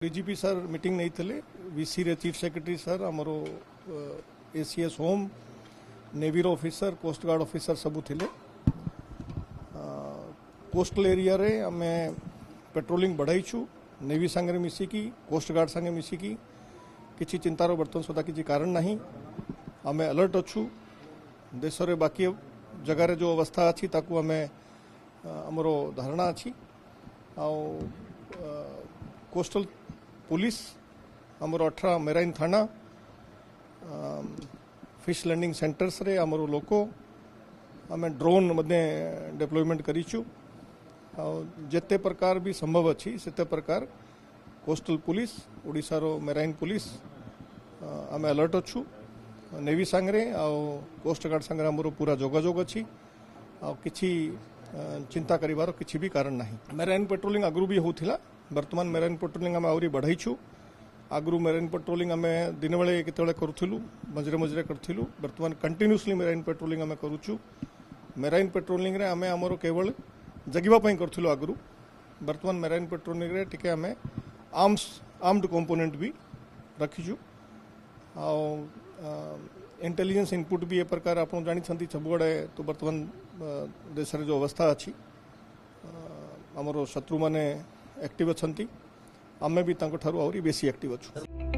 DGP sir meeting नहीं थे VC रे चीफ सेक्रेटरी सर आमर ACS home navy officer coast guard officer सबू थिले कोस्टल एरिया रे आमे पेट्रोलिंग बढ़ाईछु नेवी सांगे मिसिकी कोस्ट गार्ड सांगे मिसिकी किसी चिंतार बर्तन सुधा किसी कारण नहीं आमे अलर्ट अच्छु देश रे बाकी जगार जो अवस्था अच्छी ताकू आमे आमर धारणा अच्छी कोस्टल पुलिस आमर 18 मेराइन थाना फिश लैंडिंग सेंटर्स रे आमर लोको आमे ड्रोन मध्य डिप्लॉयमेंट करीचु जेते प्रकार भी संभव अच्छी सेते प्रकार कोस्टल पुलिस ओडिशा रो मेराइन पुलिस आमे अलर्ट अच्छु नेवी सांगरे कोस्ट गार्ड सांगरे आमर पूरा जोगाजोग अच्छी किछि चिंता करिवार किछि भी कारण नहीं। मेराइन पेट्रोलिंग आगु भी होथिला वर्तमान मेराइन पेट्रोलिंग आम आहरी बढ़ाईछु आगु मेराइन पेट्रोलिंग आम दिन बेले केतबेले करूथिलु मझरे मझरे करथिलु वर्तमान कंटिन्यूअसली मेराइन पेट्रोलिंग आम करूछु। मेराइन पेट्रोलिंग रे आम आमर केवल जगिबा पई करथिलु आगु वर्तमान मेराइन पेट्रोलिंग रे टिके आम आर्म्ड कंपोनेंट भी रखीछु इंटेलिजेंस इनपुट भी ए प्रकार आप जानी सबुआड़े तो वर्तमान देश रे जो अवस्था अच्छी आमर शत्रु माने एक्टिव अच्छा आमे भी तांको ठारू आउरी बेसी एक्टिव अच्छु।